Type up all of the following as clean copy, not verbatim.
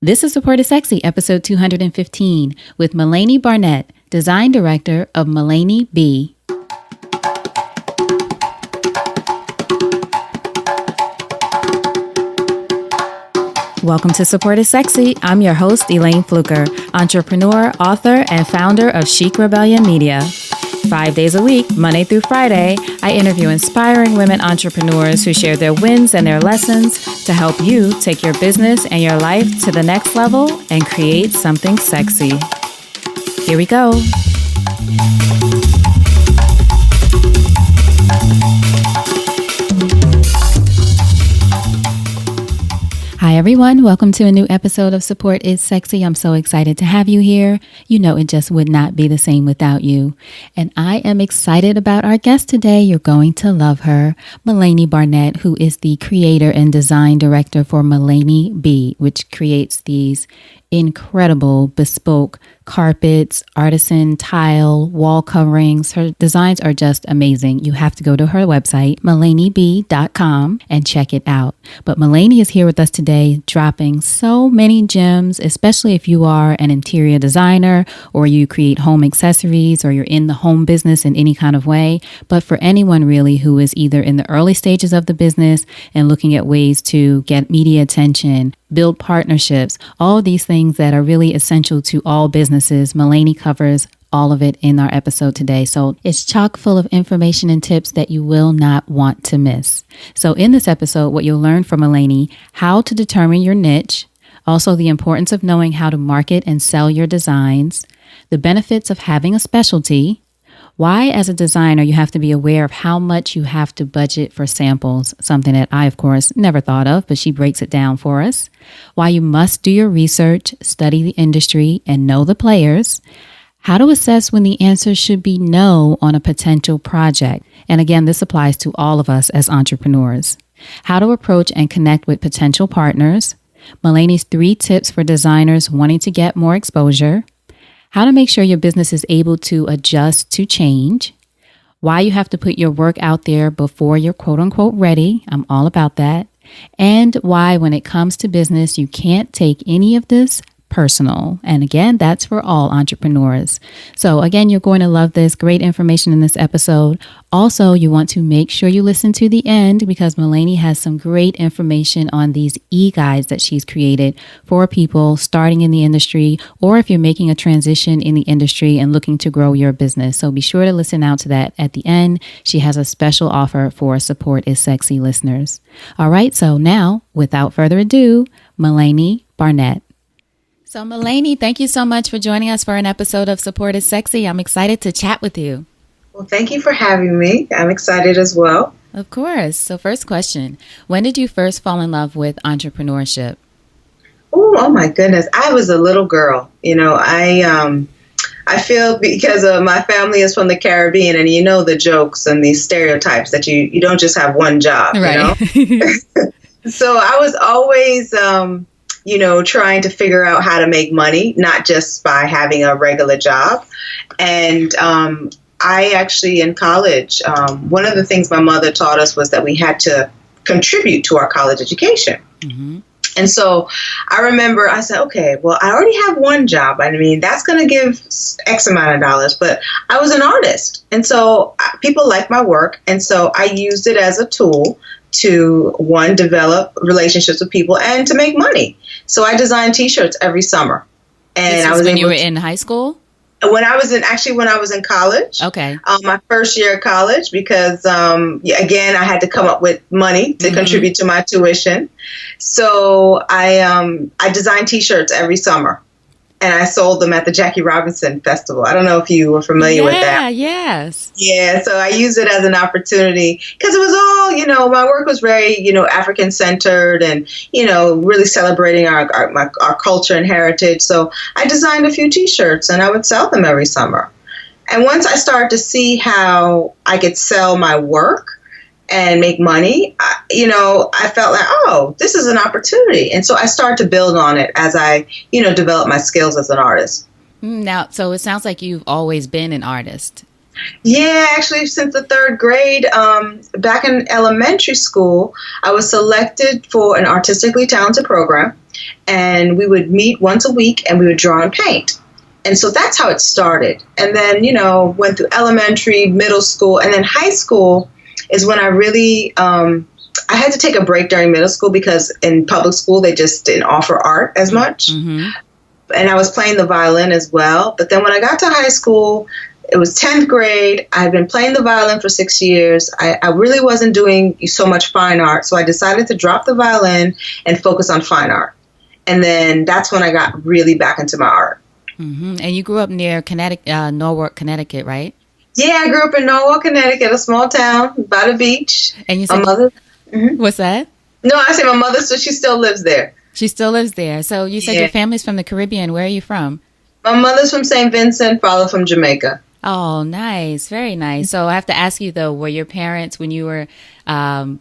This is Support is Sexy, episode 215, with Malene Barnett, Design Director of Malene B. Welcome to Support is Sexy. I'm your host, Elayne Fluker, entrepreneur, author, and founder of Chic Rebellion Media. 5 days a week, Monday through Friday, I interview inspiring women entrepreneurs who share their wins and their lessons to help you take your business and your life to the next level and create something sexy. Here we go. Hi, everyone. Welcome to a new episode of Support is Sexy. I'm so excited to have you here. You know, it just would not be the same without you. And I am excited about our guest today. You're going to love her, Malene Barnett, who is the creator and design director for Malene B, which creates these incredible bespoke carpets, artisan tile, wall coverings. Her designs are just amazing. You have to go to her website, maleneb.com, and check it out. But Malene is here with us today, dropping so many gems, especially if you are an interior designer or you create home accessories or you're in the home business in any kind of way. But for anyone really who is either in the early stages of the business and looking at ways to get media attention, build partnerships, all of these things that are really essential to all businesses. Malene covers all of it in our episode today. So it's chock full of information and tips that you will not want to miss. So in this episode, what you'll learn from Malene, how to determine your niche, also the importance of knowing how to market and sell your designs, the benefits of having a specialty, why, as a designer, you have to be aware of how much you have to budget for samples, something that I, of course, never thought of, but she breaks it down for us. Why you must do your research, study the industry, and know the players. How to assess when the answer should be no on a potential project. And again, this applies to all of us as entrepreneurs. How to approach and connect with potential partners. Malene's 3 tips for designers wanting to get more exposure. How to make sure your business is able to adjust to change. Why you have to put your work out there before you're quote unquote ready. I'm all about that. And why when it comes to business, you can't take any of this personal. And again, that's for all entrepreneurs. So again, you're going to love this. Great information in this episode. Also, you want to make sure you listen to the end because Malene has some great information on these e-guides that she's created for people starting in the industry, or if you're making a transition in the industry and looking to grow your business. So be sure to listen out to that at the end. She has a special offer for Support is Sexy listeners. All right. So now, without further ado, Malene Barnett. So Malene, thank you so much for joining us for an episode of Support is Sexy. I'm excited to chat with you. Well, thank you for having me. I'm excited as well. Of course. So first question, when did you first fall in love with entrepreneurship? Oh my goodness. I was a little girl. You know, I feel because my family is from the Caribbean and you know the jokes and these stereotypes that you don't just have one job, right. You know? So I was always trying to figure out how to make money, not just by having a regular job. And I actually, in college, one of the things my mother taught us was that we had to contribute to our college education. Mm-hmm. And so I remember I said, okay, well, I already have one job. I mean, that's going to give X amount of dollars, but I was an artist. And so people like my work. And so I used it as a tool to, one, develop relationships with people and to make money. So I designed T-shirts every summer. And this was when you were in high school? When I was in college. Okay. My first year of college, because, again, I had to come up with money to contribute to my tuition. So I designed T-shirts every summer. And I sold them at the Jackie Robinson Festival. I don't know if you were familiar with that. Yes. Yeah, so I used it as an opportunity because it was all, my work was very, African-centered and, really celebrating our culture and heritage. So I designed a few T-shirts and I would sell them every summer. And once I started to see how I could sell my work and make money, I felt like, oh, this is an opportunity. And so I started to build on it as I, developed my skills as an artist. Now, so it sounds like you've always been an artist. Yeah, actually, since the 3rd grade, back in elementary school, I was selected for an artistically talented program. and we would meet once a week and we would draw and paint. And so that's how it started. And then, went through elementary, middle school, and then high school is when I really, I had to take a break during middle school because in public school, they just didn't offer art as much. Mm-hmm. And I was playing the violin as well. But then when I got to high school, it was 10th grade. I had been playing the violin for 6 years. I really wasn't doing so much fine art. So I decided to drop the violin and focus on fine art. And then that's when I got really back into my art. Mm-hmm. And you grew up near Norwalk, Connecticut, right? Yeah, I grew up in Norwalk, Connecticut, a small town by the beach. And you said, my mother. Mm-hmm. What's that? No, I say my mother, so she still lives there. She still lives there. So you said your family's from the Caribbean. Where are you from? My mother's from St. Vincent, father from Jamaica. Oh, nice. Very nice. So I have to ask you, though, were your parents, when you were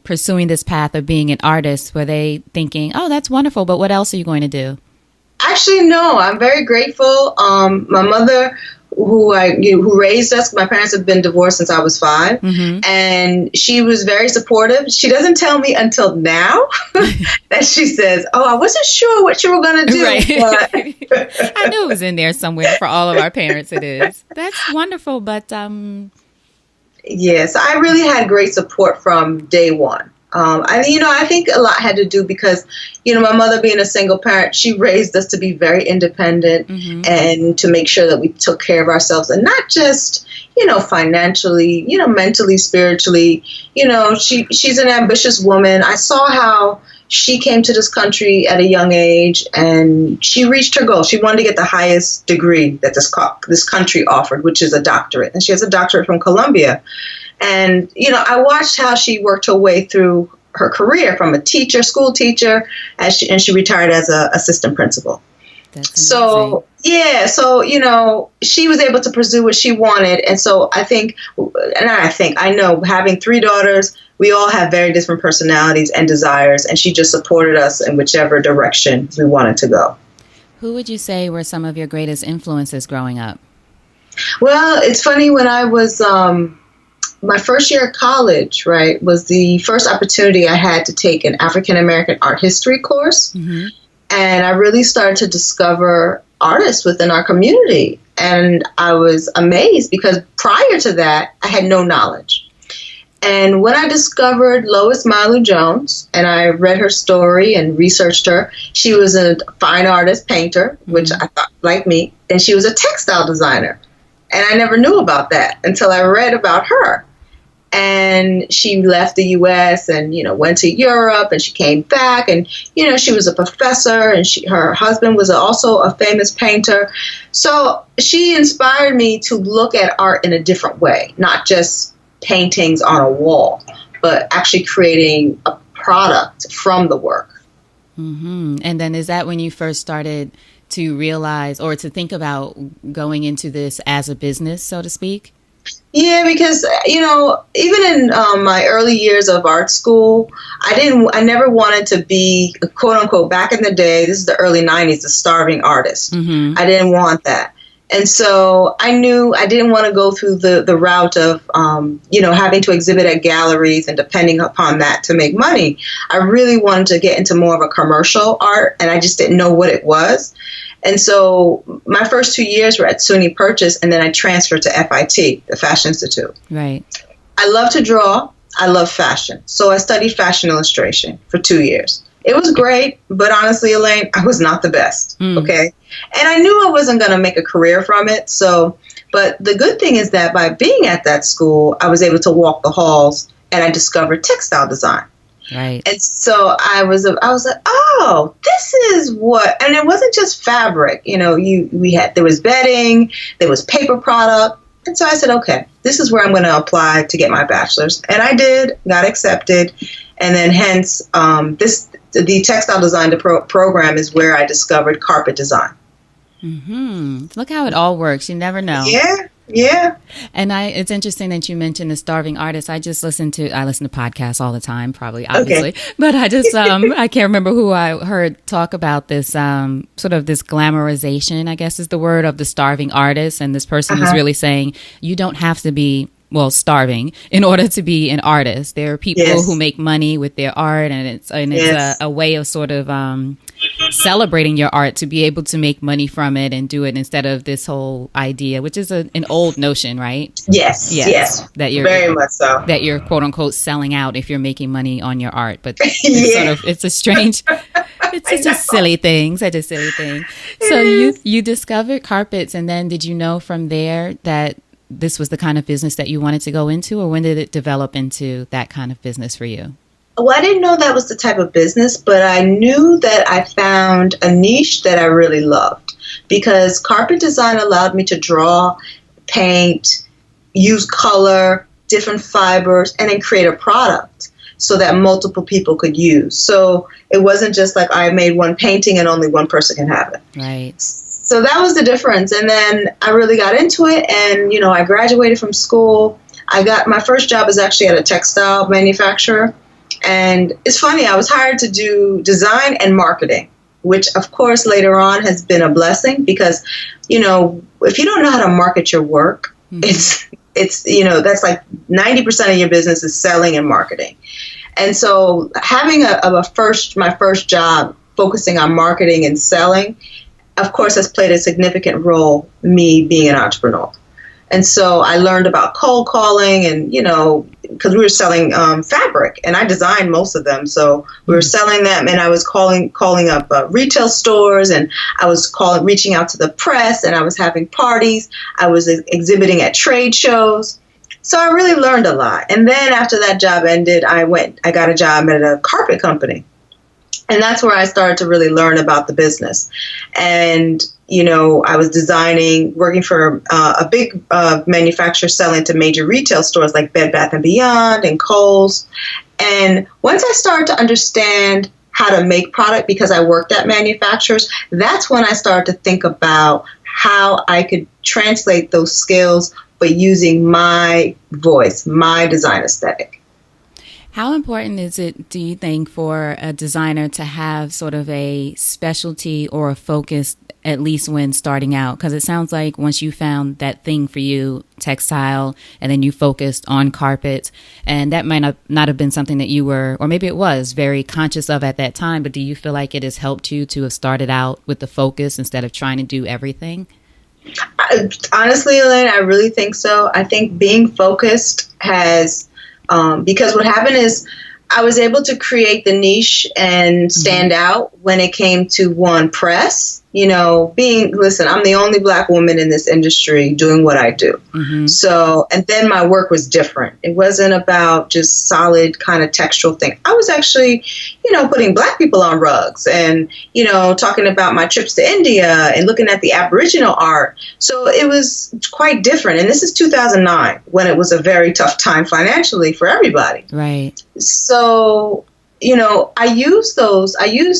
pursuing this path of being an artist, were they thinking, oh, that's wonderful, but what else are you going to do? Actually, no. I'm very grateful. My mother, who raised us, my parents have been divorced since I was 5, mm-hmm. and she was very supportive. She doesn't tell me until now that she says, "Oh, I wasn't sure what you were going to do." Right. But I knew it was in there somewhere. For all of our parents, it is. That's wonderful, but yes, I really had great support from day one. I think a lot had to do because, my mother being a single parent, she raised us to be very independent, mm-hmm. and to make sure that we took care of ourselves, and not just, financially, mentally, spiritually. She's an ambitious woman. I saw how she came to this country at a young age, and she reached her goal. She wanted to get the highest degree that this country offered, which is a doctorate, and she has a doctorate from Columbia. And, I watched how she worked her way through her career from a school teacher, and she retired as an assistant principal. That's amazing. She was able to pursue what she wanted. And so I know having 3 daughters, we all have very different personalities and desires, and she just supported us in whichever direction we wanted to go. Who would you say were some of your greatest influences growing up? Well, it's funny, when I was my first year of college, right, was the first opportunity I had to take an African-American art history course. Mm-hmm. And I really started to discover artists within our community. And I was amazed because prior to that, I had no knowledge. And when I discovered Lois Mailou Jones, and I read her story and researched her, she was a fine artist, painter, mm-hmm. which I thought, like me, and she was a textile designer. And I never knew about that until I read about her. And she left the U.S. and, went to Europe, and she came back, and, she was a professor, and her husband was also a famous painter. So she inspired me to look at art in a different way, not just paintings on a wall, but actually creating a product from the work. Mm-hmm. And then is that when you first started to realize or to think about going into this as a business, so to speak? Yeah, because, even in my early years of art school, I never wanted to be, quote unquote, back in the day, this is the early 90s, a starving artist. Mm-hmm. I didn't want that. And so I knew I didn't want to go through the route of, having to exhibit at galleries and depending upon that to make money. I really wanted to get into more of a commercial art, and I just didn't know what it was. And so my first 2 years were at SUNY Purchase, and then I transferred to FIT, the Fashion Institute. Right. I love to draw. I love fashion. So I studied fashion illustration for 2 years. It was great, but honestly, Elayne, I was not the best. Okay. And I knew I wasn't going to make a career from it. But the good thing is that by being at that school, I was able to walk the halls, and I discovered textile design. Right. And so I was like, oh, this is what, and it wasn't just fabric, there was bedding, there was paper product. And so I said, okay, this is where I'm going to apply to get my bachelor's. And I did, got accepted. And then hence, the textile design program is where I discovered carpet design. Mm-hmm. Look how it all works. You never know. Yeah. And it's interesting that you mentioned the starving artist. I listen to podcasts all the time, obviously. Okay. But I just, I can't remember who I heard talk about this, sort of this glamorization, I guess is the word, of the starving artist. And this person was really saying, you don't have to be starving in order to be an artist. There are people Yes. who make money with their art, and it's Yes. a way of sort of celebrating your art to be able to make money from it and do it instead of this whole idea, which is an old notion, right? Yes. Yes. That you're very much so. that you're quote unquote selling out if you're making money on your art, but it's Yeah. it's a strange, it's such a silly thing, such a silly thing. So you discovered carpets, and then did you know from there that this was the kind of business that you wanted to go into, or when did it develop into that kind of business for you? Well, I didn't know that was the type of business, but I knew that I found a niche that I really loved, because carpet design allowed me to draw, paint, use color, different fibers, and then create a product so that multiple people could use. So it wasn't just like I made one painting and only one person can have it. Right. So that was the difference. And then I really got into it, and, I graduated from school. My first job was actually at a textile manufacturer. And it's funny, I was hired to do design and marketing, which of course later on has been a blessing, because, if you don't know how to market your work, it's that's like 90% of your business is selling and marketing. And so having my first job focusing on marketing and selling, of course, has played a significant role, me being an entrepreneur. And so I learned about cold calling, and, because we were selling fabric, and I designed most of them. So we were selling them, and I was calling up retail stores, and I was reaching out to the press, and I was having parties. I was exhibiting at trade shows. So I really learned a lot. And then after that job ended, I got a job at a carpet company. And that's where I started to really learn about the business. And, I was working for a big manufacturer selling to major retail stores like Bed Bath & Beyond and Kohl's. And once I started to understand how to make product, because I worked at manufacturers, that's when I started to think about how I could translate those skills, but using my voice, my design aesthetic. How important is it, do you think, for a designer to have sort of a specialty or a focus, at least when starting out? Because it sounds like once you found that thing for you, textile, and then you focused on carpets, and that might not have been something that you were, or maybe it was, very conscious of at that time, but do you feel like it has helped you to have started out with the focus instead of trying to do everything? Honestly, Elayne, I really think so. I think being focused has... because what happened is I was able to create the niche and stand out when it came to press. Listen, I'm the only Black woman in this industry doing what I do. So, and then my work was different. It wasn't about just solid kind of textural thing. I was actually, putting Black people on rugs and, talking about my trips to India and looking at the Aboriginal art. So it was quite different. And this is 2009, when it was a very tough time financially for everybody. Right. So, I use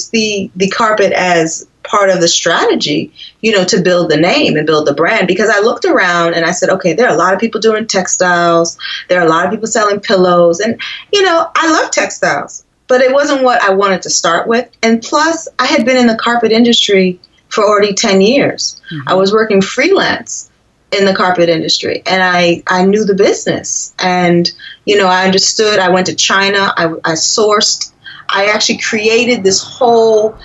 the carpet as part of the strategy, to build the name and build the brand, because I looked around and I said, okay, there are a lot of people doing textiles. There are a lot of people selling pillows. And, I love textiles, but it wasn't what I wanted to start with. And plus, I had been in the carpet industry for already 10 years. I was working freelance in the carpet industry, and I knew the business. And, I understood. I went to China. I sourced. I actually created this whole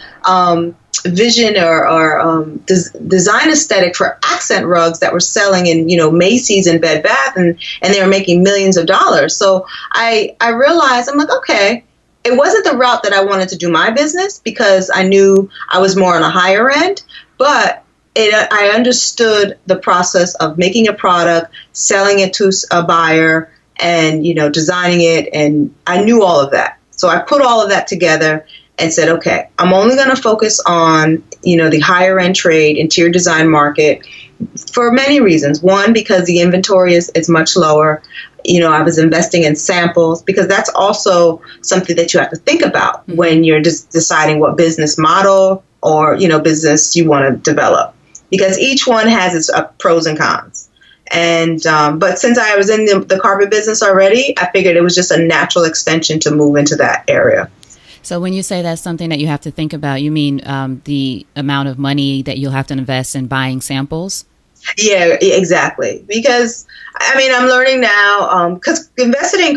vision or design aesthetic for accent rugs that were selling in, Macy's and Bed Bath, and they were making millions of dollars. So I realized, I'm like, okay, it wasn't the route that I wanted to do my business, because I knew I was more on a higher end, but I understood the process of making a product, selling it to a buyer, and, designing it. And I knew all of that. So I put all of that together and said, okay, I'm only going to focus on, the higher end trade, interior design market, for many reasons. One, because the inventory is much lower. I was investing in samples, because that's also something that you have to think about when you're just deciding what business model or, business you want to develop, because each one has its pros and cons. And but since I was in the carpet business already, I figured it was just a natural extension to move into that area. So when you say that's something that you have to think about, you mean the amount of money that you'll have to invest in buying samples? Yeah, exactly. Because I mean, I'm learning now because investing in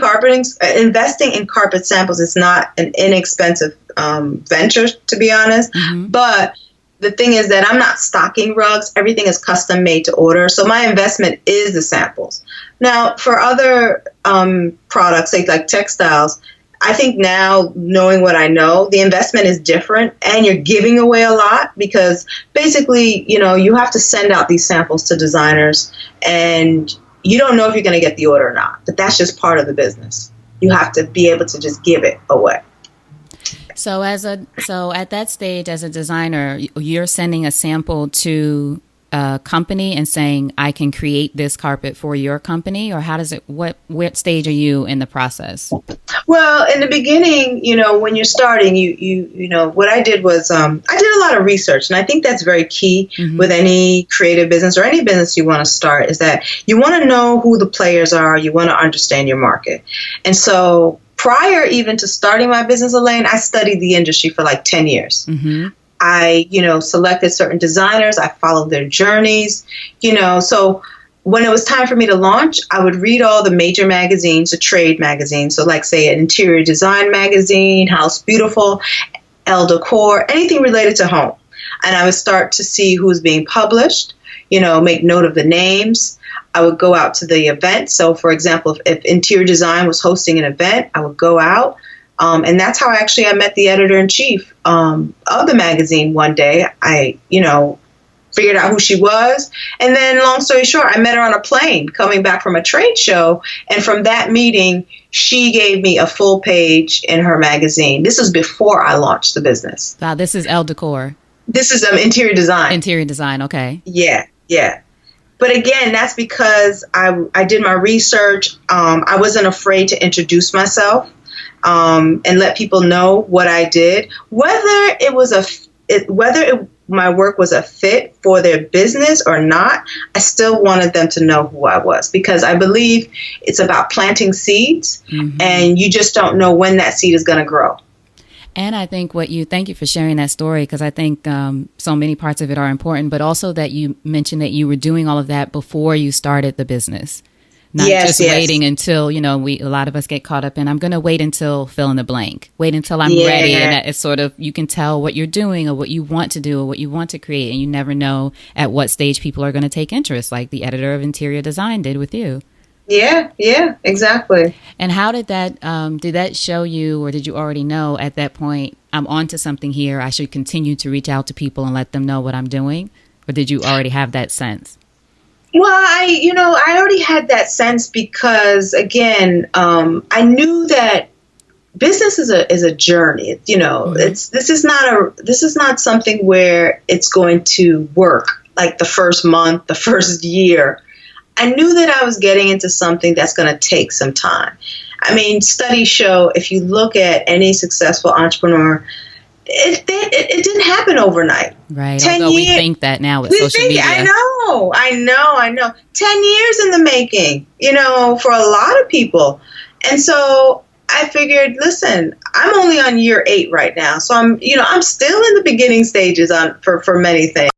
carpet samples is not an inexpensive venture, to be honest. Mm-hmm. But the thing is that I'm not stocking rugs. Everything is custom made to order. So my investment is the samples. Now, for other products, like textiles, I think now, knowing what I know, the investment is different and you're giving away a lot because basically, you have to send out these samples to designers and you don't know if you're going to get the order or not. But that's just part of the business. You have to be able to just give it away. So at that stage, as a designer, you're sending a sample to a company and saying, I can create this carpet for your company, or how does it, what stage are you in the process? Well, in the beginning, when you're starting, what I did was, I did a lot of research, and I think that's very key with any creative business or any business you want to start, is that you want to know who the players are. You want to understand your market. And so prior even to starting my business, Elayne, I studied the industry for like 10 years. Mm-hmm. I, selected certain designers. I followed their journeys, so when it was time for me to launch, I would read all the major magazines, the trade magazines. So like, say, an interior design magazine, House Beautiful, Elle Decor, anything related to home. And I would start to see who's being published, make note of the names. I would go out to the event. So, for example, if interior design was hosting an event, I would go out. And that's how I met the editor-in-chief of the magazine one day. I, figured out who she was. And then, long story short, I met her on a plane coming back from a trade show. And from that meeting, she gave me a full page in her magazine. This was before I launched the business. Wow, this is Elle Decor. This is interior design. Interior design, okay. Yeah. But again, that's because I did my research. I wasn't afraid to introduce myself. And let people know what I did, whether my work was a fit for their business or not. I still wanted them to know who I was, because I believe it's about planting seeds, and you just don't know when that seed is going to grow. And I think thank you for sharing that story, because I think so many parts of it are important, but also that you mentioned that you were doing all of that before you started the business. Not just waiting until, a lot of us get caught up in, I'm going to wait until fill in the blank. Wait until I'm ready. And it's sort of, you can tell what you're doing or what you want to do or what you want to create. And you never know at what stage people are going to take interest, like the editor of interior design did with you. Yeah, exactly. And how did that show you, or did you already know at that point, I'm onto something here, I should continue to reach out to people and let them know what I'm doing? Or did you already have that sense? Well, I already had that sense because, again, I knew that business is a journey. This is not something where it's going to work like the first month, the first year. I knew that I was getting into something that's going to take some time. I mean, studies show if you look at any successful entrepreneur, it didn't happen overnight. Right. Although we think that now with social media. I know. 10 years in the making, for a lot of people. And so I figured, listen, I'm only on year 8 right now. So I'm still in the beginning stages for many things.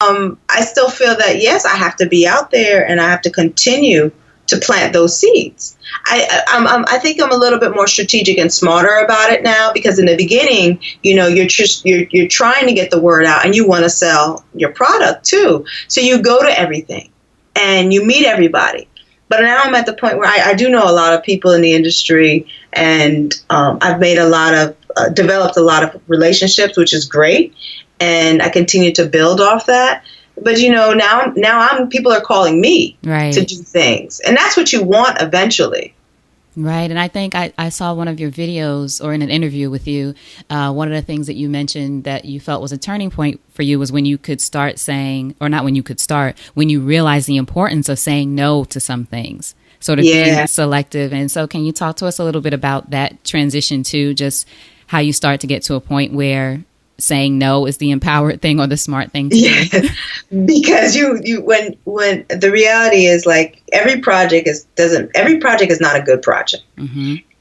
I still feel that, yes, I have to be out there and I have to continue to plant those seeds. I think I'm a little bit more strategic and smarter about it now, because in the beginning, you're trying to get the word out and you want to sell your product too. So you go to everything and you meet everybody. But now I'm at the point where I do know a lot of people in the industry, and I've made developed a lot of relationships, which is great. And I continue to build off that. But, now people are calling me to do things. And that's what you want eventually. Right. And I think I saw one of your videos, or in an interview with you, one of the things that you mentioned that you felt was a turning point for you was when you could start saying, or not when you could start, when you realized the importance of saying no to some things, sort of being selective. And so can you talk to us a little bit about that transition to just how you start to get to a point where saying no is the empowered thing or the smart thing to do? Because when the reality is, like, every project is not a good project.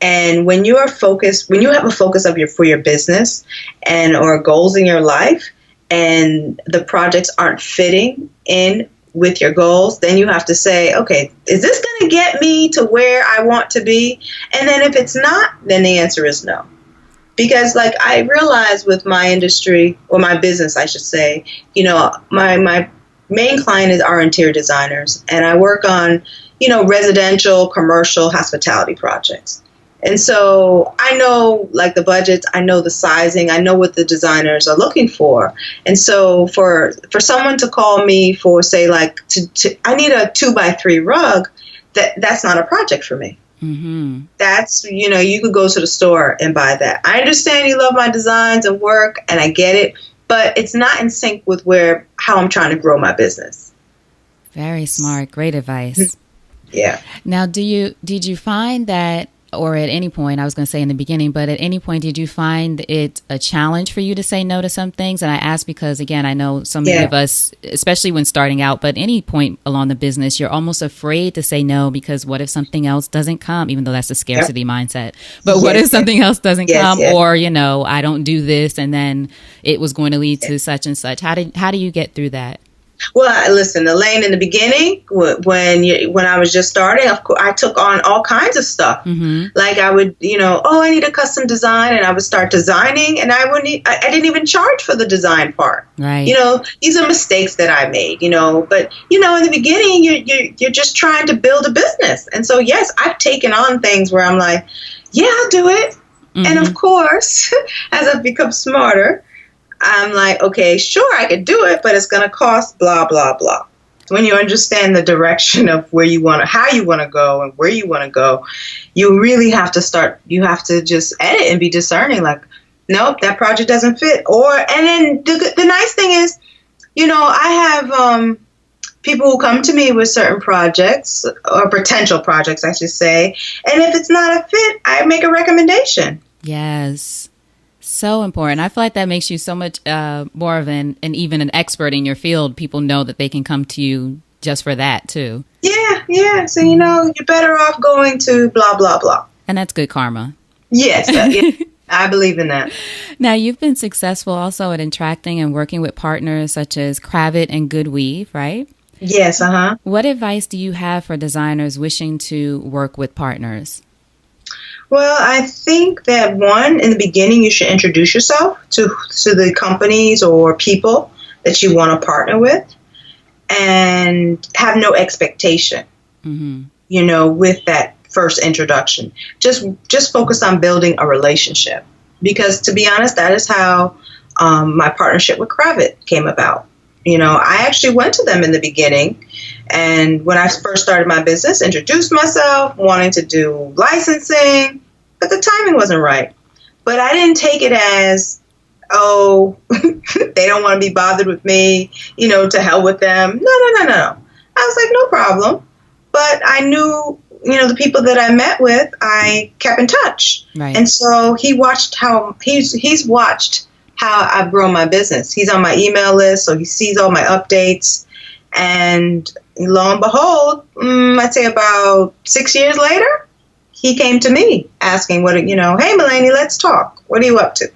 And when you have a focus for your business or goals in your life, and the projects aren't fitting in with your goals, then you have to say, okay, is this going to get me to where I want to be? And then if it's not, then the answer is no. Because like I realized with my industry, or my business, I should say, my main client are interior designers, and I work on, residential, commercial, hospitality projects. And so I know like the budgets, I know the sizing, I know what the designers are looking for. And so for someone to call me for, say, like, I need a 2x3 rug, that's not a project for me. Mm-hmm. That's, you could go to the store and buy that. I understand you love my designs and work, and I get it, but it's not in sync with how I'm trying to grow my business. Very smart. Great advice. Yeah. Now, did you find that, or at any point, I was going to say in the beginning, but at any point, did you find it a challenge for you to say no to some things? And I ask because, again, I know so many of us, especially when starting out, but any point along the business, you're almost afraid to say no because what if something else doesn't come, even though that's a scarcity mindset. But what if something else doesn't come, or, I don't do this and then it was going to lead to such and such. How do you get through that? Well, listen, Elayne, in the beginning, when I was just starting, of course, I took on all kinds of stuff. Mm-hmm. Like I would, I need a custom design, and I would start designing, and I didn't even charge for the design part. Right. These are mistakes that I made, but, in the beginning, you're just trying to build a business. And so, yes, I've taken on things where I'm like, yeah, I'll do it. Mm-hmm. And of course, as I've become smarter, I'm like, okay, sure, I could do it, but it's going to cost blah, blah, blah. When you understand the direction of how you want to go and where you want to go, you really have to just edit and be discerning, like, nope, that project doesn't fit. And then the nice thing is, I have people who come to me with certain projects, or potential projects, I should say. And if it's not a fit, I make a recommendation. Yes. So important. I feel like that makes you so much more of even an expert in your field. People know that they can come to you just for that too. Yeah. So, you're better off going to blah, blah, blah. And that's good karma. Yes. I believe in that. Now, you've been successful also at attracting and working with partners such as Kravit and Good Weave, right? Yes. Uh-huh. What advice do you have for designers wishing to work with partners? Well, I think that in the beginning, you should introduce yourself to the companies or people that you want to partner with, and have no expectation, with that first introduction. Just focus on building a relationship, because to be honest, that is how my partnership with Kravit came about. I actually went to them in the beginning, and when I first started my business, introduced myself, wanting to do licensing, but the timing wasn't right. But I didn't take it as, they don't want to be bothered with me, to hell with them. No. I was like, no problem. But I knew, the people that I met with, I kept in touch. Right. And so he's watched how I've grown my business. He's on my email list, so he sees all my updates. And lo and behold, I'd say about 6 years later, he came to me asking, hey, Malene, let's talk. What are you up to?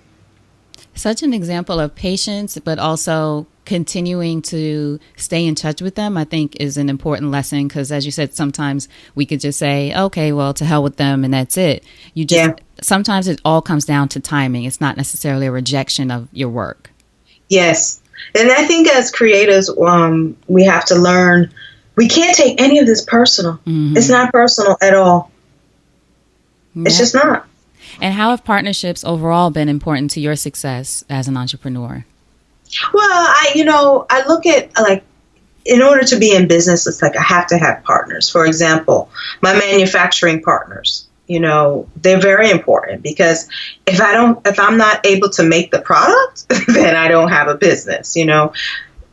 Such an example of patience, but also continuing to stay in touch with them, I think, is an important lesson. Because as you said, sometimes we could just say, okay, well, to hell with them, and that's it. Sometimes it all comes down to timing. It's not necessarily a rejection of your work. Yes. And I think as creatives, we have to learn, we can't take any of this personal. Mm-hmm. It's not personal at all. Yeah. It's just not. And how have partnerships overall been important to your success as an entrepreneur? Well, I look at, like, in order to be in business, it's like I have to have partners. For example, my manufacturing partners, they're very important, because if I'm not able to make the product, then I don't have a business.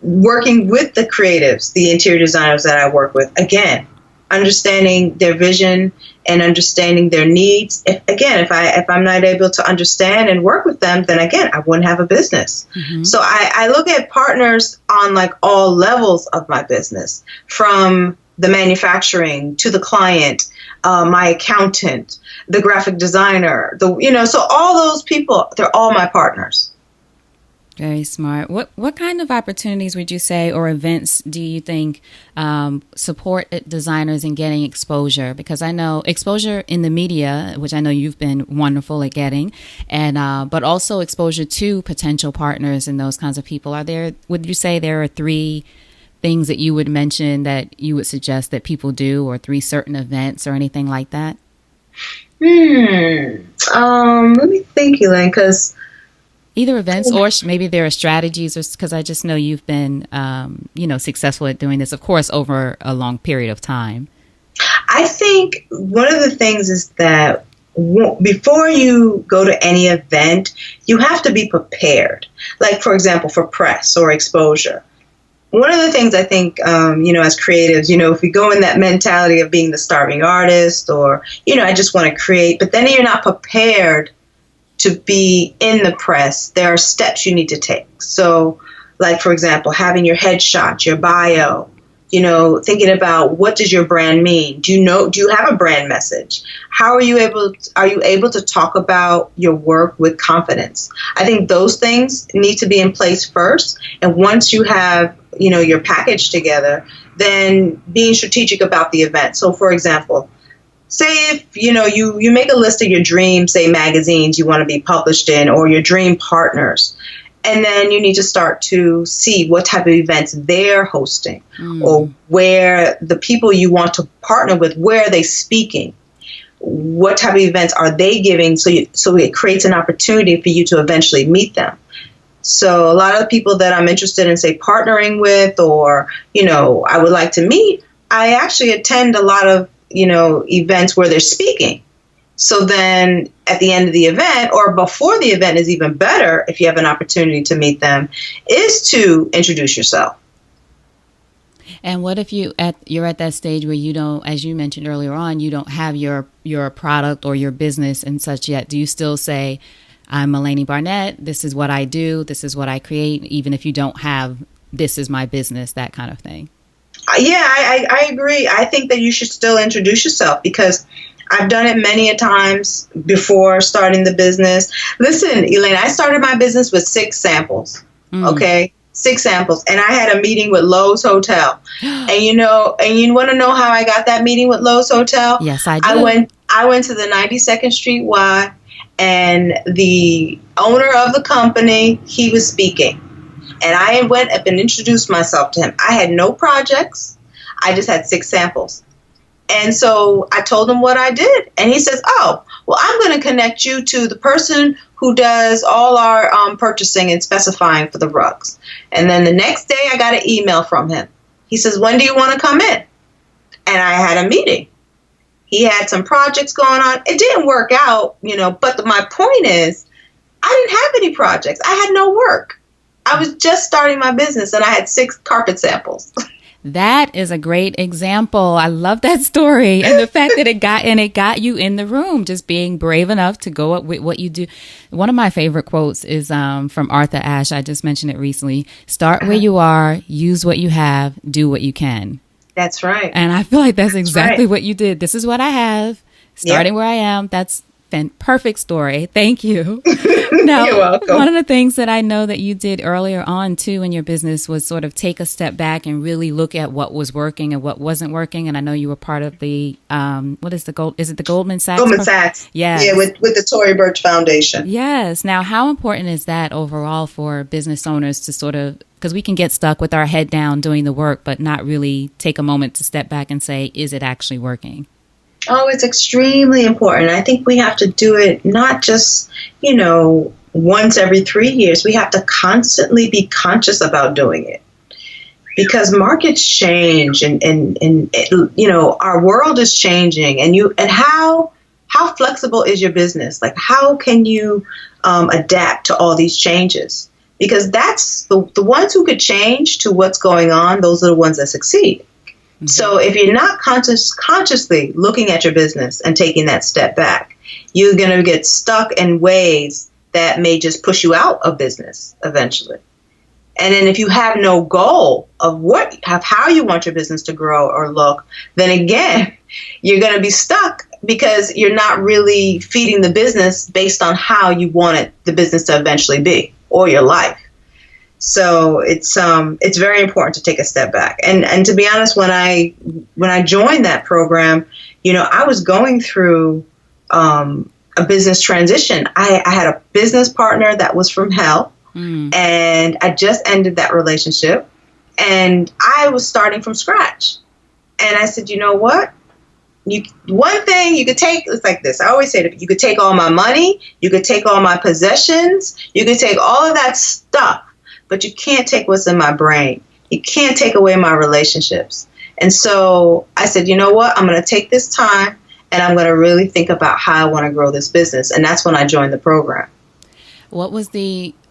Working with the creatives, the interior designers that I work with, again, understanding their vision and understanding their needs. If I'm not able to understand and work with them, then again, I wouldn't have a business. Mm-hmm. So I look at partners on like all levels of my business, from the manufacturing to the client, my accountant, the graphic designer, so all those people, they're all my partners. Very smart. What kind of opportunities would you say, or events do you think support designers in getting exposure? Because I know exposure in the media, which I know you've been wonderful at getting, and but also exposure to potential partners and those kinds of people. Would you say there are 3 things that you would mention that you would suggest that people do, or 3 certain events or anything like that? Let me think, Elayne, because either events or maybe there are strategies, because I just know you've been, successful at doing this, of course, over a long period of time. I think one of the things is that before you go to any event, you have to be prepared. Like, for example, for press or exposure. One of the things I think, as creatives, if we go in that mentality of being the starving artist or, I just want to create, but then you're not prepared to be in the press, there are steps you need to take. So, like, for example, having your headshot, your bio, thinking about what does your brand mean? Do you have a brand message? How are you able to talk about your work with confidence? I think those things need to be in place first. And once you have, your package together, then being strategic about the event. So, for example, say if, you make a list of your dream, say, magazines you want to be published in, or your dream partners. And then you need to start to see what type of events they're hosting or where the people you want to partner with, where are they speaking? What type of events are they giving? So it creates an opportunity for you to eventually meet them. So a lot of the people that I'm interested in, say, partnering with or, I would like to meet, I actually attend a lot of, events where they're speaking. So then at the end of the event or before the event is even better, if you have an opportunity to meet them, is to introduce yourself. And what if you're at that stage where you don't, as you mentioned earlier on, you don't have your product or your business and such yet? Do you still say, I'm Malene Barnett, this is what I do, this is what I create, even if you don't have, this is my business, that kind of thing? Yeah, I agree. I think that you should still introduce yourself because I've done it many a times before starting the business. Listen, Elayne, I started my business with 6 samples. Okay, 6 samples, and I had a meeting with Lowe's Hotel. And you want to know how I got that meeting with Lowe's Hotel? Yes, I do. I went to the 92nd Street Y, and the owner of the company, he was speaking. And I went up and introduced myself to him. I had no projects. I just had 6 samples. And so I told him what I did. And he says, oh, well, I'm going to connect you to the person who does all our purchasing and specifying for the rugs. And then the next day I got an email from him. He says, when do you want to come in? And I had a meeting. He had some projects going on. It didn't work out, but my point is I didn't have any projects. I had no work. I was just starting my business and I had 6 carpet samples. That is a great example. I love that story. And the fact that it got you in the room, just being brave enough to go up with what you do. One of my favorite quotes is from Arthur Ashe. I just mentioned it recently. Start where you are, use what you have, do what you can. That's right. And I feel like that's exactly what you did. This is what I have, starting where I am. That's perfect story. Thank you. Now, you're welcome. One of the things that I know that you did earlier on too in your business was sort of take a step back and really look at what was working and what wasn't working. And I know you were part of the is it the Goldman Sachs? Goldman Sachs. Yes. Yeah, with the Tory Burch Foundation. Yes. Now, how important is that overall for business owners to sort of, because we can get stuck with our head down doing the work, but not really take a moment to step back and say, is it actually working? Oh, it's extremely important. I think we have to do it not just, once every 3 years. We have to constantly be conscious about doing it because markets change and our world is changing and how flexible is your business? Like, how can you adapt to all these changes? Because that's the ones who could change to what's going on. Those are the ones that succeed. Mm-hmm. So if you're not consciously looking at your business and taking that step back, you're going to get stuck in ways that may just push you out of business eventually. And then if you have no goal of how you want your business to grow or look, then again, you're going to be stuck because you're not really feeding the business based on how you want the business to eventually be or your life. So it's very important to take a step back. And to be honest, when I joined that program, I was going through a business transition. I had a business partner that was from hell, and I just ended that relationship, and I was starting from scratch. And I said, you know what? One thing you could take, it's like this. I always say that you could take all my money, you could take all my possessions, you could take all of that stuff, but you can't take what's in my brain. You can't take away my relationships. And so I said, you know what? I'm going to take this time and I'm going to really think about how I want to grow this business. And that's when I joined the program.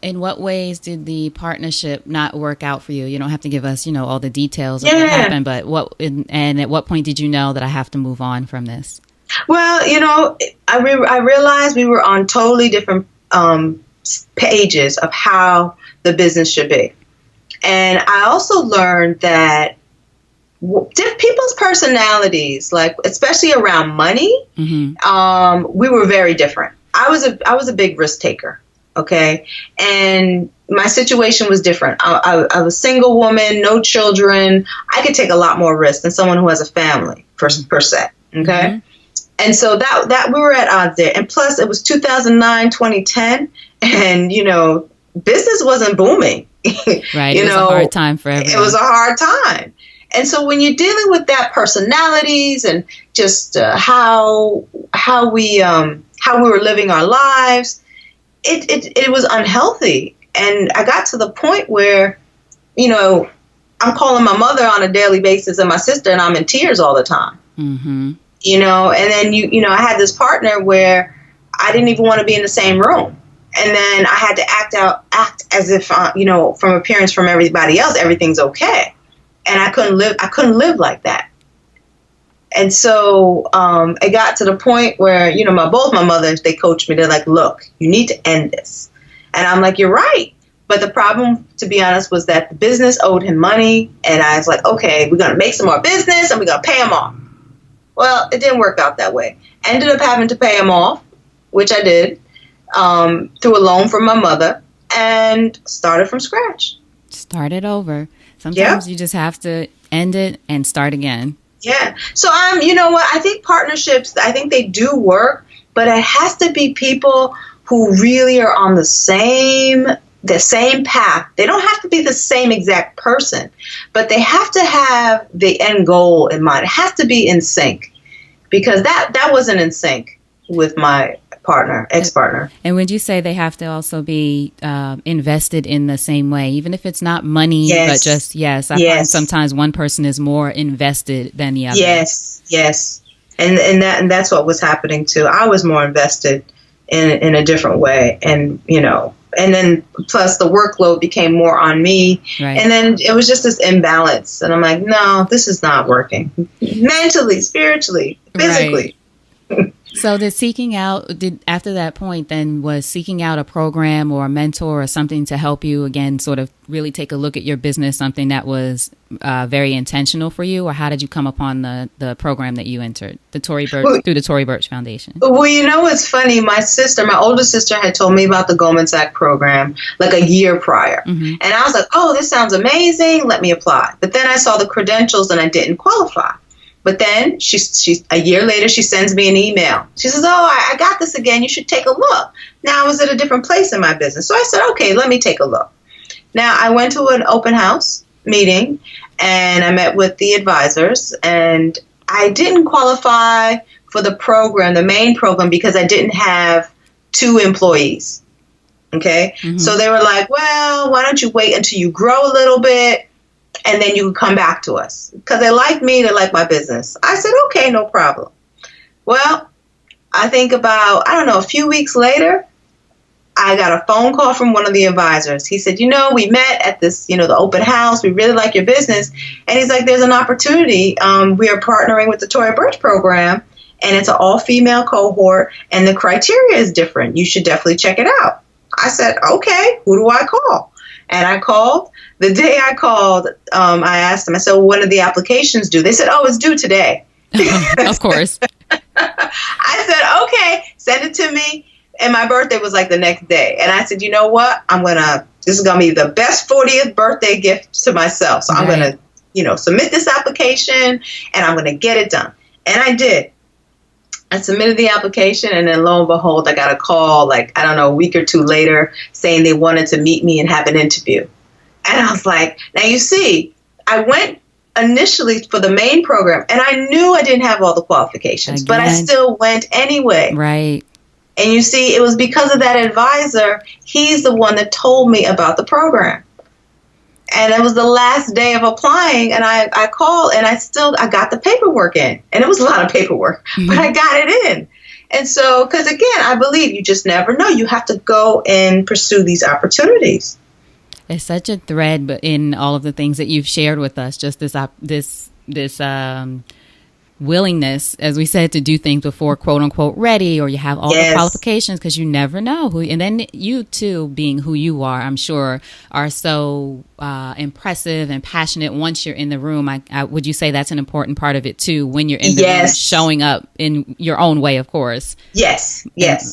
In what ways did the partnership not work out for you? You don't have to give us, all the details of what happened, but and at what point did you know that I have to move on from this? Well, I realized we were on totally different pages of how the business should be. And I also learned that people's personalities, like especially around money, we were very different. I was a big risk taker. Okay. And my situation was different. I was a single woman, no children. I could take a lot more risk than someone who has a family per se. Okay. And so that we were at odds there. And plus it was 2009, 2010. And, business wasn't booming. Right. It was a hard time for everyone. It was a hard time. And so when you're dealing with that personalities and just how we were living our lives, it was unhealthy. And I got to the point where, I'm calling my mother on a daily basis and my sister, and I'm in tears all the time. And then, I had this partner where I didn't even want to be in the same room. And then I had to act as if, from appearance from everybody else, everything's okay. And I couldn't live like that. And so it got to the point where, both my mothers, they coached me. They're like, look, you need to end this. And I'm like, you're right. But the problem, to be honest, was that the business owed him money. And I was like, okay, we're going to make some more business and we're going to pay him off. Well, it didn't work out that way. Ended up having to pay him off, which I did, through a loan from my mother, and started from scratch. Started over. Sometimes you just have to end it and start again. Yeah. So you know what? I think partnerships, I think they do work, but it has to be people who really are on the same path. They don't have to be the same exact person, but they have to have the end goal in mind. It has to be in sync, because that wasn't in sync with my ex-partner. And would you say they have to also be invested in the same way, even if it's not money, but just, I find sometimes one person is more invested than the other. Yes. And that's what was happening too. I was more invested in a different way. And, and then plus the workload became more on me. Right. And then it was just this imbalance. And I'm like, no, this is not working. Mentally, spiritually, physically. Right. So after that point then, was seeking out a program or a mentor or something to help you again, sort of really take a look at your business, something that was very intentional for you? Or how did you come upon the program that you entered, through the Tory Burch Foundation? Well, it's funny. My older sister had told me about the Goldman Sachs program like a year prior. And I was like, oh, this sounds amazing. Let me apply. But then I saw the credentials and I didn't qualify. But then she a year later, she sends me an email. She says, oh, I got this again. You should take a look. Now I was at a different place in my business. So I said, okay, let me take a look. Now I went to an open house meeting and I met with the advisors, and I didn't qualify for the program, the main program, because I didn't have 2 employees. Okay. So they were like, well, why don't you wait until you grow a little bit, and then you can come back to us, because they like me, they like my business. I said, okay, no problem. Well, I think about, a few weeks later, I got a phone call from one of the advisors. He said, we met at this, the open house. We really like your business. And he's like, there's an opportunity. We are partnering with the Tory Burch program, and it's an all-female cohort, and the criteria is different. You should definitely check it out. I said, okay, who do I call? And I called. The day I called, I asked them, I said, well, when did the applications due? They said, oh, it's due today. Of course. I said, okay, send it to me. And my birthday was like the next day. And I said, you know what? I'm going to This is going to be the best 40th birthday gift to myself. So I'm going to, submit this application and I'm going to get it done. And I did. I submitted the application, and then lo and behold, I got a call, like, I don't know, a week or two later saying they wanted to meet me and have an interview. And I was like, now you see, I went initially for the main program, and I knew I didn't have all the qualifications, but I still went anyway. Right. And you see, it was because of that advisor. He's the one that told me about the program. And it was the last day of applying, and I called, and I got the paperwork in. And it was a lot of paperwork, but I got it in. And so, because again, I believe you just never know. You have to go and pursue these opportunities. It's such a thread, but in all of the things that you've shared with us, just this willingness, as we said, to do things before quote unquote ready, or you have all the qualifications, because you never know who. And then you too, being who you are, I'm sure, are so impressive and passionate. Once you're in the room, I would you say that's an important part of it too? When you're in the room, showing up in your own way, of course. Yes.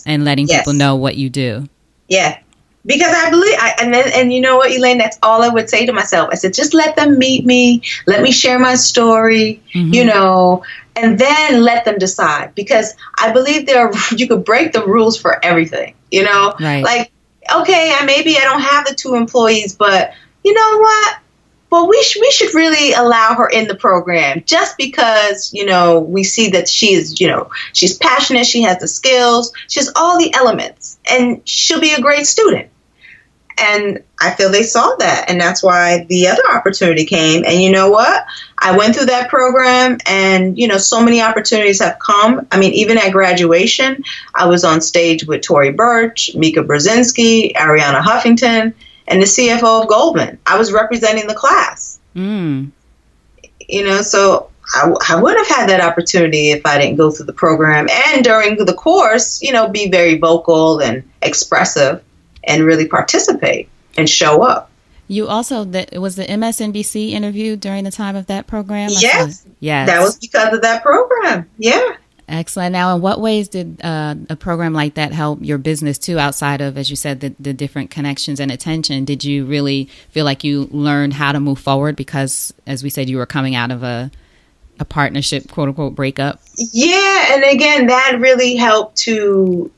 And letting people know what you do. Yeah. Because I believe, and you know what, Elayne, that's all I would say to myself. I said, just let them meet me, let me share my story, and then let them decide. Because I believe you could break the rules for everything, Right. Like, okay, maybe I don't have the 2 employees, but you know what? Well, we should really allow her in the program just because, we see that she is, she's passionate, she has the skills, she has all the elements, and she'll be a great student. And I feel they saw that, and that's why the other opportunity came. And you know what? I went through that program, and, so many opportunities have come. I mean, even at graduation, I was on stage with Tory Burch, Mika Brzezinski, Ariana Huffington, and the CFO of Goldman. I was representing the class. So I wouldn't have had that opportunity if I didn't go through the program. And during the course, be very vocal and expressive and really participate and show up. You also, was the MSNBC interview during the time of that program? Yes. That was because of that program. Yeah. Excellent. Now, in what ways did a program like that help your business too, outside of, as you said, the different connections and attention? Did you really feel like you learned how to move forward? Because, as we said, you were coming out of a partnership, quote unquote, breakup. Yeah. And again, that really helped to,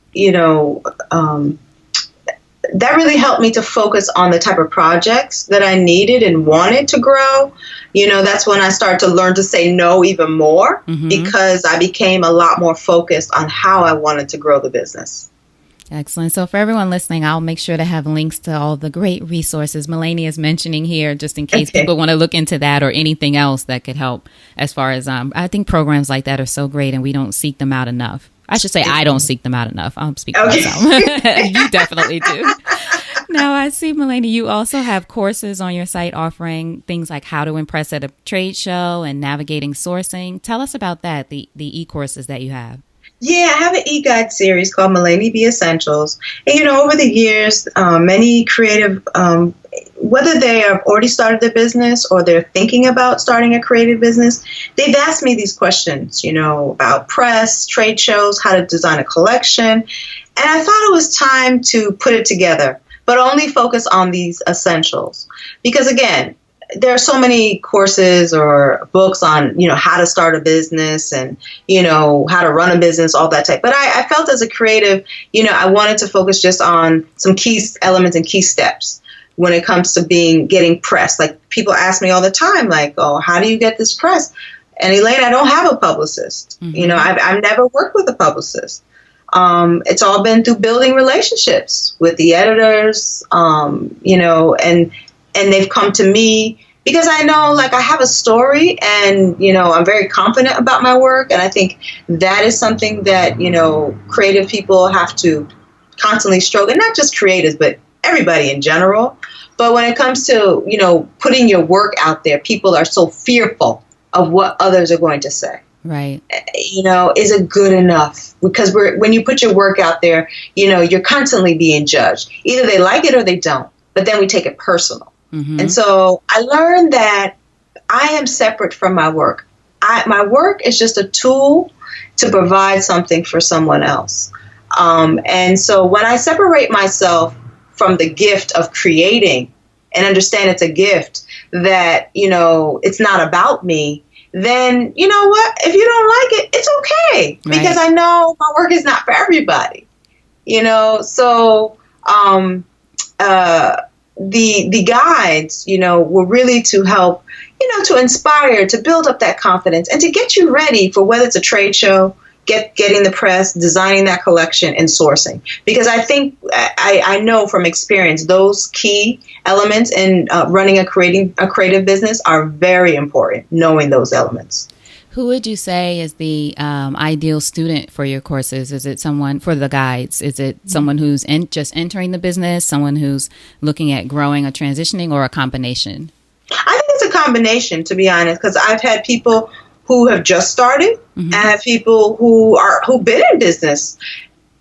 that really helped me to focus on the type of projects that I needed and wanted to grow. That's when I started to learn to say no even more, because I became a lot more focused on how I wanted to grow the business. Excellent. So for everyone listening, I'll make sure to have links to all the great resources Malene is mentioning here, just in case people want to look into that or anything else that could help. As far as I think programs like that are so great, and we don't seek them out enough. I should say I don't seek them out enough. I'm speaking for myself. You definitely do. Now, I see, Malene, you also have courses on your site offering things like how to impress at a trade show and navigating sourcing. Tell us about that, the e-courses that you have. Yeah, I have an e-guide series called Malene B Essentials. And, over the years, many creative, whether they have already started their business or they're thinking about starting a creative business, they've asked me these questions, about press, trade shows, how to design a collection. And I thought it was time to put it together, but only focus on these essentials. Because, again, there are so many courses or books on, how to start a business and, how to run a business, all that type. But I felt as a creative, I wanted to focus just on some key elements and key steps when it comes to getting press. Like, people ask me all the time, like, oh, how do you get this press? And Elayne, I don't have a publicist. I've never worked with a publicist. It's all been through building relationships with the editors, and they've come to me because I know, like, I have a story and, I'm very confident about my work. And I think that is something that, creative people have to constantly stroke, and not just creatives, but everybody in general. But when it comes to, putting your work out there, people are so fearful of what others are going to say. Right. Is it good enough? Because when you put your work out there, you're constantly being judged. Either they like it or they don't. But then we take it personal. And so I learned that I am separate from my work. My work is just a tool to provide something for someone else. And so when I separate myself from the gift of creating and understand it's a gift, that, it's not about me, then you know what? If you don't like it, it's okay. Right. Because I know my work is not for everybody. So the guides, were really to help, to inspire, to build up that confidence, and to get you ready for whether it's a trade show, getting the press, designing that collection, and sourcing. Because I think I know from experience those key elements in running a creative business are very important. Knowing those elements. Who would you say is the ideal student for your courses? Is it someone for the guides? Is it someone who's just entering the business, someone who's looking at growing or transitioning, or a combination? I think it's a combination, to be honest, because I've had people who have just started. Mm-hmm. I have people who've been in business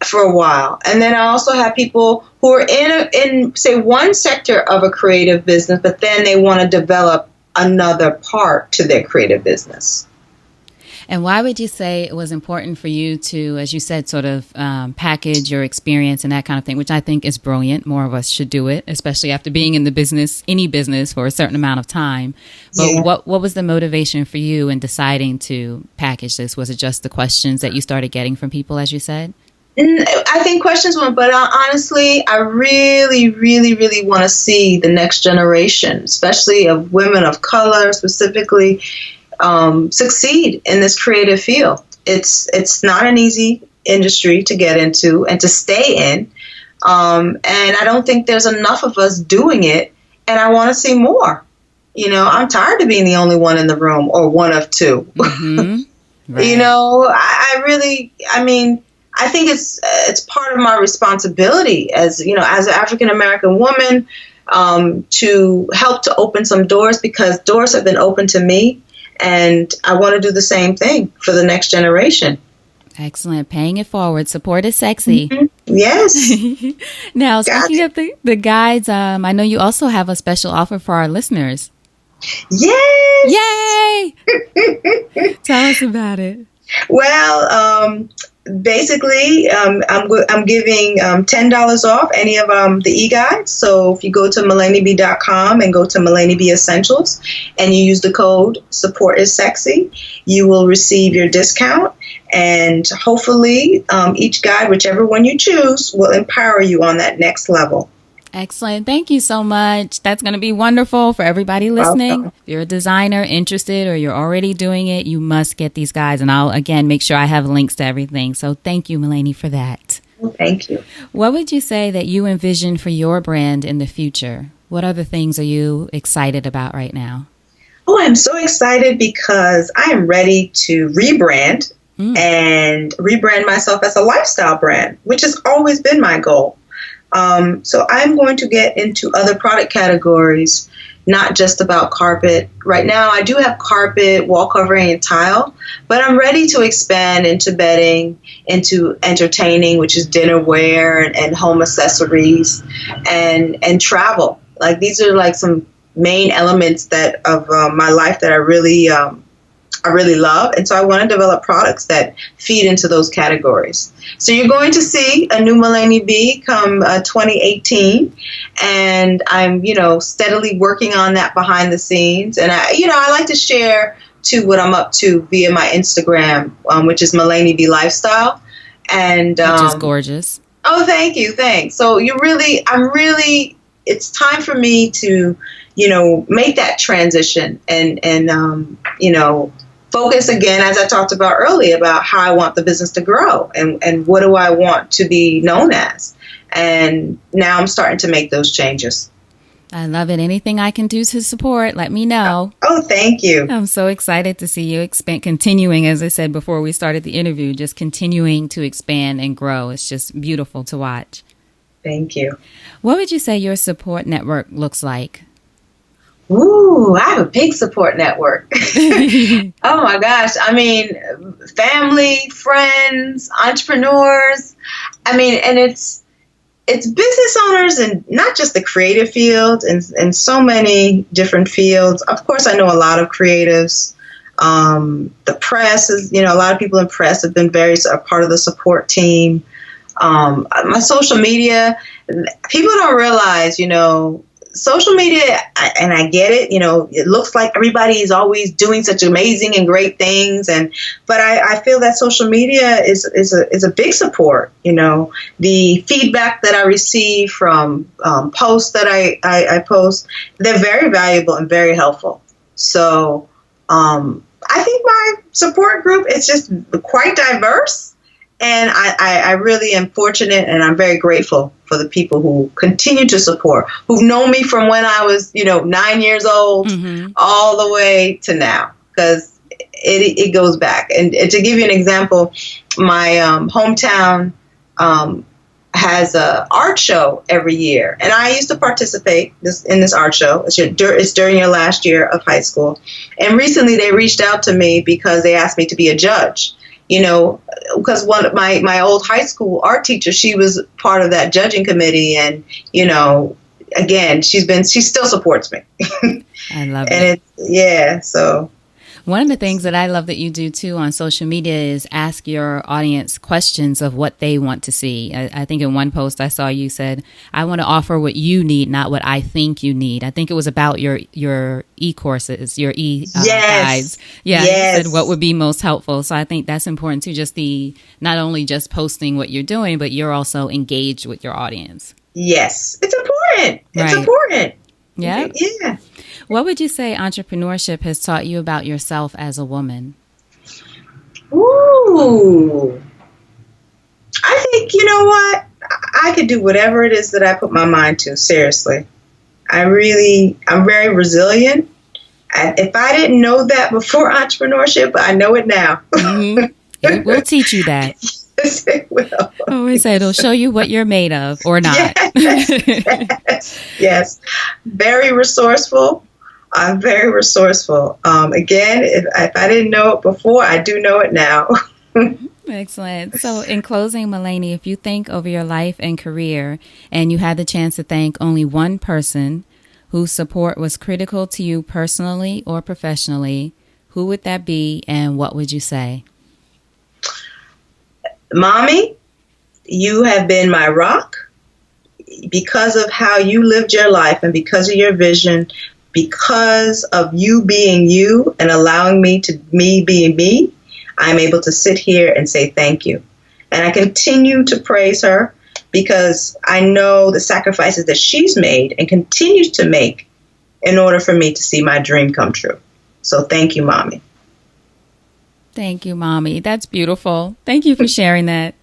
for a while, and then I also have people who are in say one sector of a creative business, but then they want to develop another part to their creative business. And why would you say it was important for you to, as you said, sort of package your experience and that kind of thing, which I think is brilliant. More of us should do it, especially after being in the business, any business, for a certain amount of time. But yeah. What was the motivation for you in deciding to package this? Was it just the questions that you started getting from people, as you said? I think questions went, but honestly, I really, really, really want to see the next generation, especially of women of color specifically, succeed in this creative field. It's not an easy industry to get into and to stay in. And I don't think there's enough of us doing it. And I want to see more. I'm tired of being the only one in the room or one of two. Mm-hmm. Right. I think it's part of my responsibility as an African American woman, to help to open some doors, because doors have been opened to me. And I want to do the same thing for the next generation. Excellent. Paying it forward. Support is sexy. Mm-hmm. Yes. Now, speaking of the guides, I know you also have a special offer for our listeners. Yes. Yay! Tell us about it. Well, basically, I'm giving $10 off any of the e-guides. So if you go to MaleneB.com and go to Malene B Essentials and you use the code Support is Sexy, you will receive your discount. And hopefully each guide, whichever one you choose, will empower you on that next level. Excellent. Thank you so much. That's going to be wonderful for everybody listening. Welcome. If you're a designer interested or you're already doing it, you must get these guides. And I'll, again, make sure I have links to everything. So thank you, Malene, for that. Well, thank you. What would you say that you envision for your brand in the future? What other things are you excited about right now? Oh, I'm so excited because I am ready to rebrand and rebrand myself as a lifestyle brand, which has always been my goal. So I'm going to get into other product categories, not just about carpet. Right now, I do have carpet, wall covering, and tile, but I'm ready to expand into bedding, into entertaining, which is dinnerware and home accessories, and travel. Like, these are like some main elements that of my life that I really love. And so I want to develop products that feed into those categories. So you're going to see a new Malene B come 2018. And I'm, steadily working on that behind the scenes. And I like to share too what I'm up to via my Instagram, which is Malene B Lifestyle. And which is gorgeous. Oh, thank you. Thanks. So it's time for me to, make that transition and focus again, as I talked about earlier, about how I want the business to grow and what do I want to be known as. And now I'm starting to make those changes. I love it. Anything I can do to support, let me know. Oh, thank you. I'm so excited to see you continuing, as I said before we started the interview, just continuing to expand and grow. It's just beautiful to watch. Thank you. What would you say your support network looks like? Ooh, I have a big support network. Oh my gosh. I mean, family, friends, entrepreneurs. I mean, and it's business owners, and not just the creative field, and so many different fields. Of course, I know a lot of creatives. The press is, a lot of people in press have been a part of the support team. My social media, people don't realize, social media, and I get it, it looks like everybody is always doing such amazing and great things. But I feel that social media is a big support. The feedback that I receive from posts that I post, they're very valuable and very helpful. So I think my support group is just quite diverse. And I really am fortunate, and I'm very grateful for the people who continue to support, who've known me from when I was, 9 years old, all the way to now, because it goes back. And to give you an example, my hometown has an art show every year, and I used to participate in this art show. It's during your last year of high school, and recently they reached out to me because they asked me to be a judge. Because one of my old high school art teacher, she was part of that judging committee, and again, she still supports me. I love it. So one of the things that I love that you do too on social media is ask your audience questions of what they want to see. I think in one post I saw you said, I want to offer what you need, not what I think you need. I think it was about your e-courses, your guides. Yeah, yes. You said what would be most helpful. So I think that's important too, just not only just posting what you're doing, but you're also engaged with your audience. Yes, it's important. It's important. Yeah. Yeah. What would you say entrepreneurship has taught you about yourself as a woman? Ooh. I think, you know what? I could do whatever it is that I put my mind to, seriously. I'm very resilient. If I didn't know that before entrepreneurship, I know it now. It will teach you that. Yes, it will. I always say it'll show you what you're made of or not. Yes. Very resourceful. I'm very resourceful. Again, if I didn't know it before, I do know it now. Excellent. So in closing, Malene, if you think over your life and career and you had the chance to thank only one person whose support was critical to you personally or professionally, who would that be and what would you say? Mommy, you have been my rock because of how you lived your life and because of your vision, because of you being you and allowing me being me. I'm able to sit here and say thank you. And I continue to praise her because I know the sacrifices that she's made and continues to make in order for me to see my dream come true. So thank you, Mommy. Thank you, Mommy. That's beautiful. Thank you for sharing that.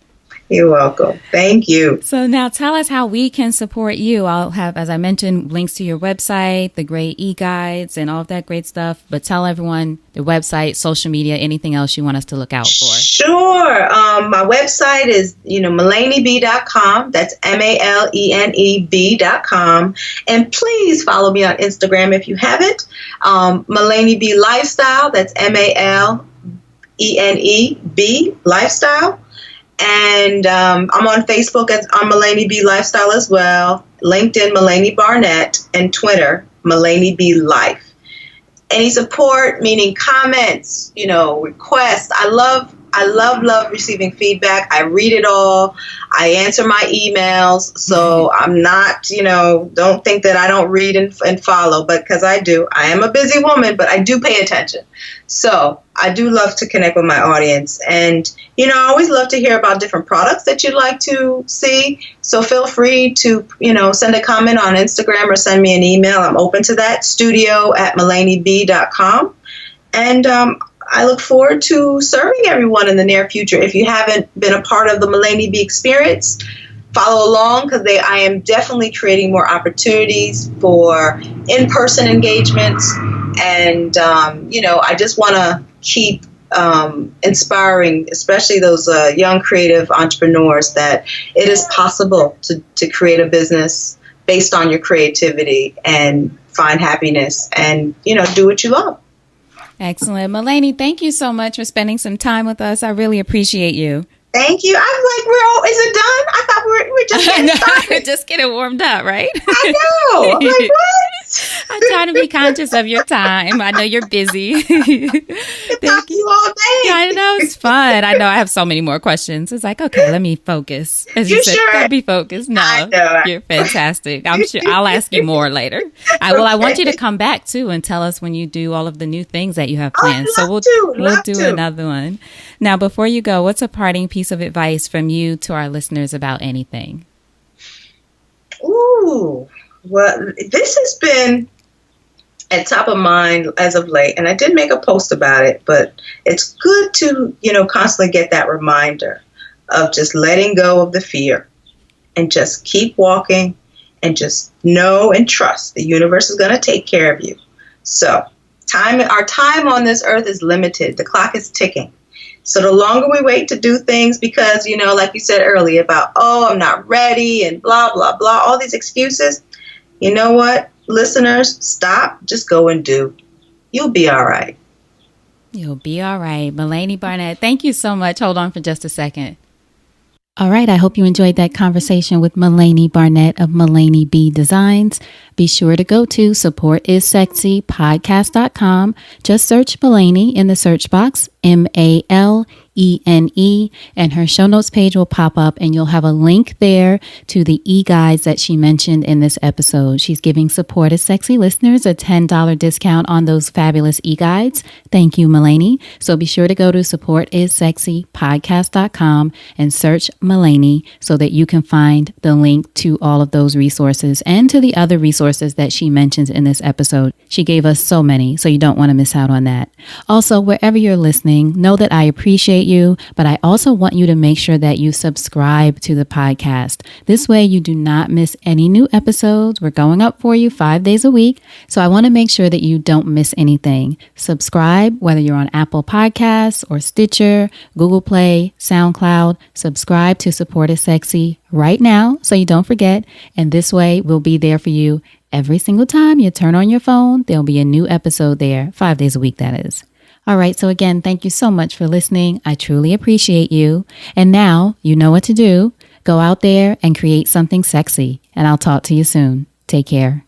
You're welcome. Thank you. So now tell us how we can support you. I'll have, as I mentioned, links to your website, the great e-guides and all of that great stuff. But tell everyone the website, social media, anything else you want us to look out for. Sure. My website is, maleneb.com. That's MALENEB.com. And please follow me on Instagram if you haven't. Malene B Lifestyle. That's MALENEB Lifestyle. And I'm on Facebook on Malene B Lifestyle as well, LinkedIn Malene Barnett, and Twitter Malene B Life. Any support, meaning comments, requests. I love receiving feedback. I read it all. I answer my emails. So I'm not, don't think that I don't read and follow, but because I do. I am a busy woman, but I do pay attention. So I do love to connect with my audience. And, I always love to hear about different products that you'd like to see. So feel free to, send a comment on Instagram or send me an email. I'm open to that. studio@maleneb.com. And I look forward to serving everyone in the near future. If you haven't been a part of the Malene B experience, follow along because I am definitely creating more opportunities for in-person engagements. And, I just want to keep inspiring, especially those young creative entrepreneurs, that it is possible to create a business based on your creativity and find happiness and, do what you love. Excellent. Malene, thank you so much for spending some time with us. I really appreciate you. Thank you. I was like, is it done? I thought we were just getting started. Just getting warmed up, right? I know. I'm like, what? I'm trying to be conscious of your time. I know you're busy. Thank you all day. Yeah, I know it's fun. I know I have so many more questions. It's like, okay, let me focus. As You you said, sure? let me focus. No, I know. you're fantastic. I'm sure I'll ask you more later. I want you to come back too and tell us when you do all of the new things that you have planned. So we'll do another one. Now, before you go, what's a parting piece of advice from you to our listeners about anything? Ooh, well, this has been at top of mind as of late, and I did make a post about it, but it's good to, constantly get that reminder of just letting go of the fear and just keep walking and just know and trust the universe is going to take care of you. So our time on this earth is limited. The clock is ticking. So the longer we wait to do things because, like you said earlier about, I'm not ready and blah, blah, blah, all these excuses, you know what, listeners, stop, just go and do. You'll be all right. You'll be all right. Malene Barnett, thank you so much. Hold on for just a second. All right, I hope you enjoyed that conversation with Malene Barnett of Malene B Designs. Be sure to go to supportissexypodcast.com. Just search Malene in the search box, Malene, and her show notes page will pop up and you'll have a link there to the e-guides that she mentioned in this episode. She's giving Support is Sexy listeners a $10 discount on those fabulous e-guides. Thank you, Malene. So be sure to go to supportissexypodcast.com and search Malene so that you can find the link to all of those resources and to the other resources that she mentions in this episode. She gave us so many, so you don't want to miss out on that. Also, wherever you're listening, know that I appreciate you, but I also want you to make sure that you subscribe to the podcast. This way you do not miss any new episodes. We're going up for you 5 days a week. So I want to make sure that you don't miss anything. Subscribe, whether you're on Apple Podcasts or Stitcher, Google Play, SoundCloud. Subscribe to Support is Sexy right now so you don't forget. And this way we'll be there for you every single time you turn on your phone. There'll be a new episode there, 5 days a week, that is. All right. So again, thank you so much for listening. I truly appreciate you. And now you know what to do. Go out there and create something sexy. And I'll talk to you soon. Take care.